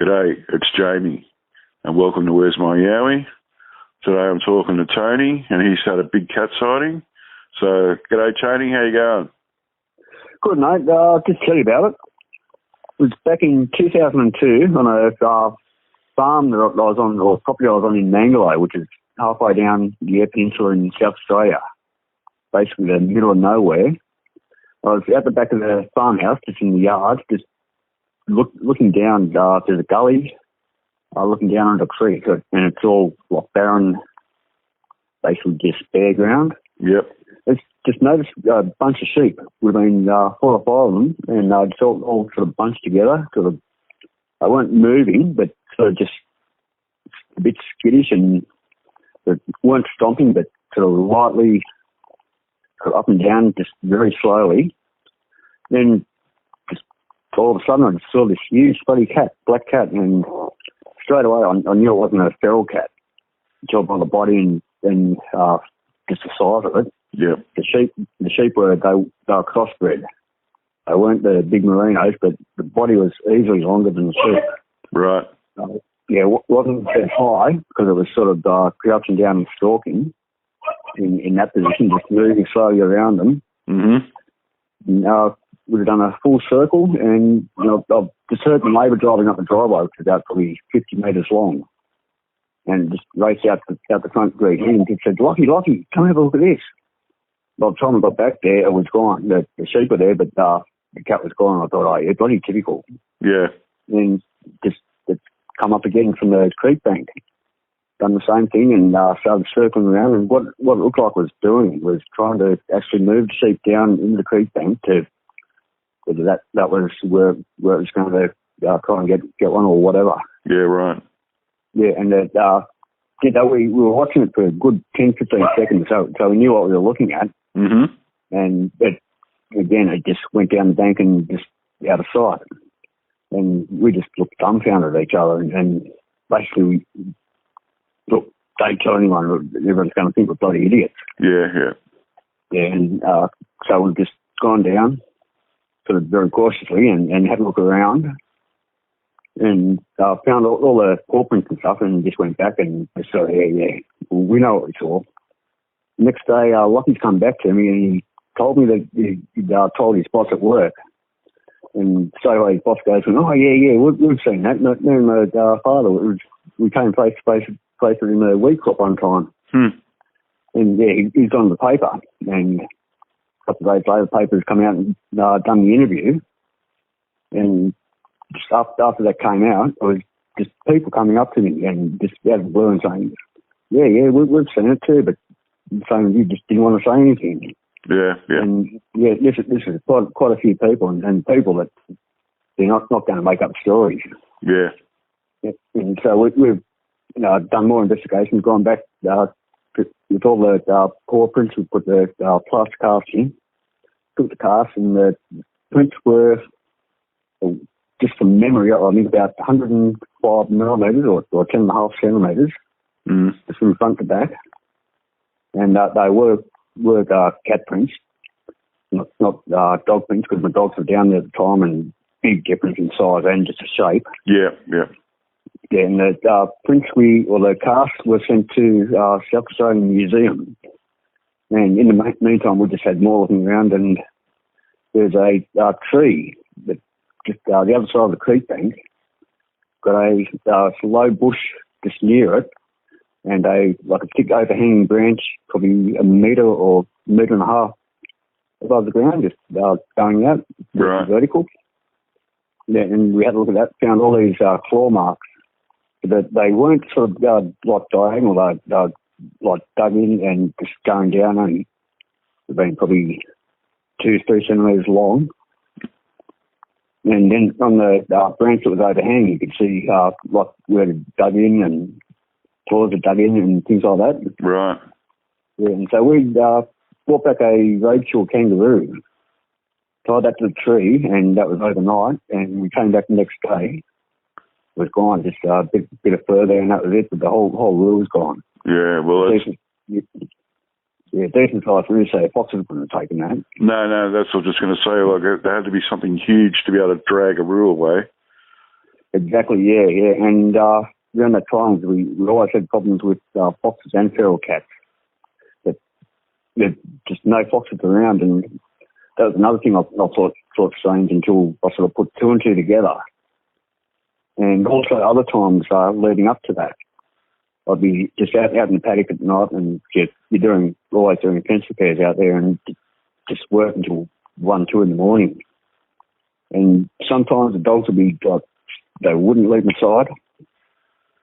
G'day, it's Jamie, and welcome to Where's My Yowie. Today I'm talking to Tony, and he's had a big cat sighting. So, g'day Tony, how you going? Good, mate. Just tell you about it. It was back in 2002 on a farm that I was on, or property I was on in Mangalo, which is halfway down the Eyre Peninsula in South Australia, basically the middle of nowhere. I was out the back of the farmhouse, just in the yard, just looking down to the gully, looking down onto a creek, and it's all like barren, basically just bare ground. Yep. It's just noticed a bunch of sheep. Would have been 4 or 5 of them, and just all sort of bunched together. They weren't moving, but sort of just a bit skittish, and they weren't stomping, but sort of lightly sort of up and down, just very slowly. Then just all of a sudden, I just saw this huge bloody cat, black cat, and straight away I knew it wasn't a feral cat. Jog by the body and just the size of it. Yeah. The sheep were crossbred. They weren't the big merinos, but the body was easily longer than the sheep. Right. Yeah, it wasn't that high because it was sort of crouching down and stalking in that position, just moving slowly around them. Mm-hmm. And, we'd have done a full circle, and I've just heard the neighbour driving up the driveway, which is about probably 50 metres long, and just raced out the front gate and said, Lockie, come have a look at this. By the time I got back there, it was gone. The sheep were there, but the cat was gone. I thought, oh, yeah, bloody typical. Yeah. And just come up again from the creek bank, done the same thing, and started circling around. And what it looked like was doing was trying to actually move the sheep down into the creek bank to whether that was where it was going to try and get one or whatever. Yeah, right. Yeah, and we were watching it for a good 10, 15 seconds, so we knew what we were looking at. Mm-hmm. And again, it just went down the bank and just out of sight. And we just looked dumbfounded at each other, and basically, look, don't tell anyone, everyone's going to think we're bloody idiots. Yeah. Yeah, and so we've just gone down, sort of very cautiously, and had a look around, and found all the paw prints and stuff, and just went back and just said, yeah, we know what we saw. Next day, Lockie's come back to me, and he told me that he'd told his boss at work. And straight away his boss goes, oh, yeah, we've seen that. Me and my father, we came face to face with him a week crop one time. And yeah, he's on the paper. And a couple of days later, the paper's come out and done the interview. And just after that came out, it was just people coming up to me and just out of the blue and saying, yeah, we've seen it too, but saying you just didn't want to say anything. Yeah. And yeah, this is quite a few people, and people that they're not going to make up stories. Yeah. And so we've done more investigations, gone back with all the paw prints. We put the plaster cast in, took the cast, and the prints were, just from memory, I think about 105 millimetres or 10.5 centimetres, just from front to back. And they were cat prints, not dog prints, because my dogs were down there at the time, and big difference in size and just the shape. Yeah. Yeah, and the prints the casts were sent to South Australian Museum. And in the meantime, we just had more looking around, and there's a tree that just the other side of the creek bank, got a low bush just near it, and a thick overhanging branch, probably a metre or metre and a half above the ground, just going out, right. Vertical. Yeah, and we had a look at that, found all these claw marks, but they weren't sort of like diagonal, they like dug in and just going down, and they've been probably 2-3 centimetres long. And then on the branch that was overhanging, you could see like where it dug in and claws are dug in and things like that. Right. Yeah, and so we brought back a roadshaw kangaroo, tied that to the tree, and that was overnight. And we came back the next day. It was gone, just a bit of fur there, and that was it. But the whole rule was gone. Yeah, well, decent size roo, so foxes wouldn't have taken that. No, that's what I was just going to say. Like, there had to be something huge to be able to drag a roo away. Exactly, yeah. And around that time, we always had problems with foxes and feral cats. But there's just no foxes around, and that was another thing I thought strange until I sort of put two and two together. And also other times leading up to that, I'd be just out in the paddock at night and you're always doing fence repairs out there and just work until 1, 2 in the morning. And sometimes the dogs would be like, they wouldn't leave my side.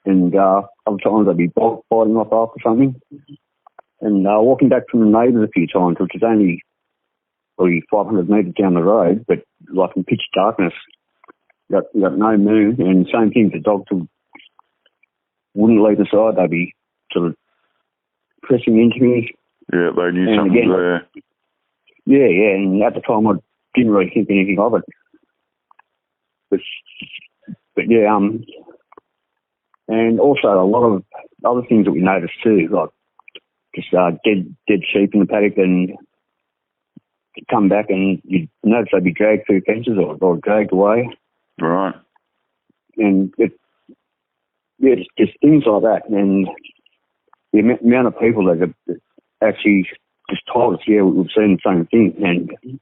And other times they'd be biting off after something. And walking back from the neighbours a few times, which is only probably 500 metres down the road, but like in pitch darkness, you got no moon, and same thing, the dogs wouldn't leave the side. They'd be sort of pressing into me. Yeah, they knew something was there. Yeah, and at the time I didn't really think anything of it. But yeah, and also a lot of other things that we noticed too, like just dead sheep in the paddock, and come back and you'd notice they'd be dragged through fences or dragged away. Right. And just things like that. And the amount of people that have actually just told us, yeah, we've seen the same thing. And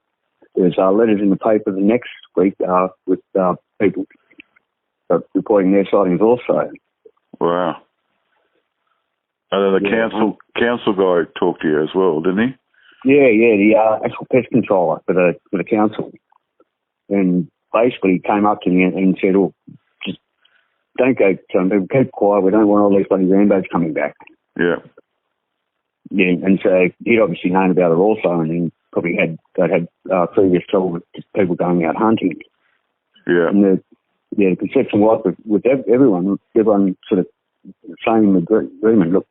there's letters in the paper the next week with people reporting their sightings also. Wow. And then the council guy talked to you as well, didn't he? Yeah, the actual pest controller for the council. And basically came up to me and said, oh, just don't go telling people, keep quiet, we don't want all these bloody rainbows coming back. Yeah. Yeah, and so he'd obviously known about it also, and then probably had previous trouble with just people going out hunting. Yeah. And the conception was with everyone sort of saying in agreement, look,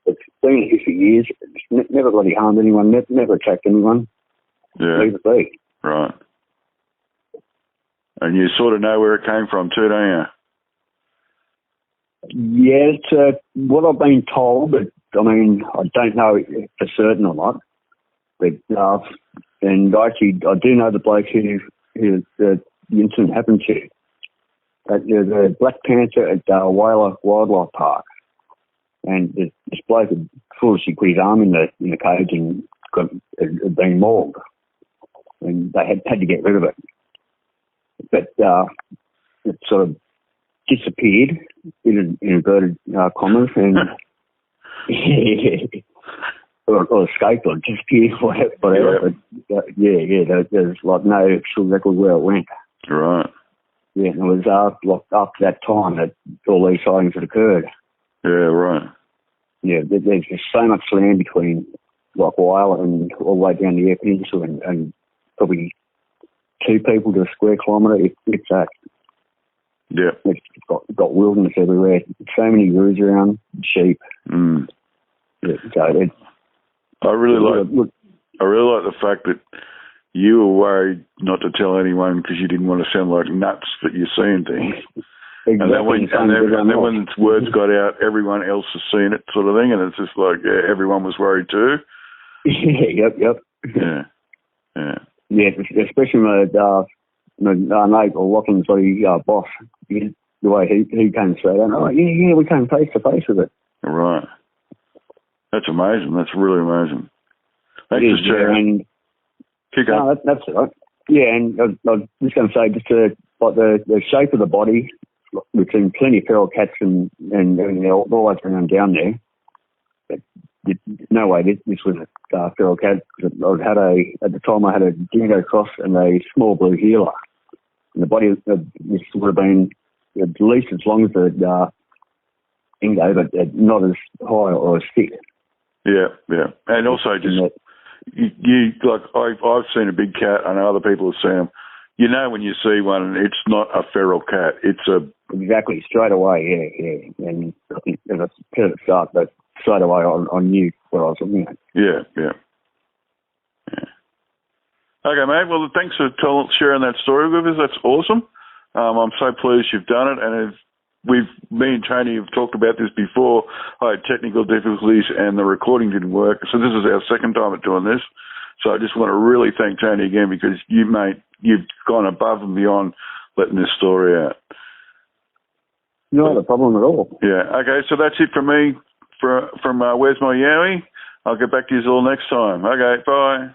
it's been here for years, it's never bloody harmed anyone, never attacked anyone. Yeah. Leave it be. Right. And you sort of know where it came from too, don't you? Yeah, it's what I've been told, but I mean, I don't know for certain or not. But and actually, I do know the bloke who the incident happened to. There's a black panther at Whaler Wildlife Park, and this bloke had foolishly put his arm in the cage and had been mauled, and they had to get rid of it. But it sort of disappeared in inverted commas, and or escaped or disappeared, whatever. Yeah. But there's like no actual record where it went. Right. Yeah, and it was after that time that all these sightings had occurred. Yeah, right. Yeah, there's just so much land between like Whyalla and all the way down the Eyre Peninsula, and probably 2 people to a square kilometre, if that. Yeah. It's got wilderness everywhere. So many roos around, sheep. Mm. Yeah, so I really like the fact that you were worried not to tell anyone because you didn't want to sound like nuts that you're seeing things. Exactly. And then when words got out, everyone else has seen it, sort of thing, and it's just like, yeah, everyone was worried too. Yep. Yeah. Yeah, especially my mate or Lachlan's boss, the way he came straight on. Oh, yeah, we came face to face with it. Right. That's amazing. That's really amazing. Thanks for sharing. Keep going. No, that's all right. Yeah, and I was just going to say, just like the shape of the body, we've seen plenty of feral cats and everything else always around down there. But no way this was a feral cat. At the time I had a dingo cross and a small blue heeler. And the body, this would have been at least as long as the dingo, but not as high or as thick. Yeah. And also just, you like, I've seen a big cat, I know other people have seen them. You know when you see one, it's not a feral cat. It's a... Exactly, straight away, yeah. And I think as I said at the start, but straight away I knew what I was looking at. Yeah. Okay, mate. Well, thanks for sharing that story with us. That's awesome. I'm so pleased you've done it. And me and Tony have talked about this before. I had technical difficulties and the recording didn't work. So this is our second time at doing this. So I just want to really thank Tony again because you've gone above and beyond letting this story out. Not a problem at all. Yeah. Okay. So that's it from me. From Where's My Yowie? I'll get back to you all next time. Okay. Bye.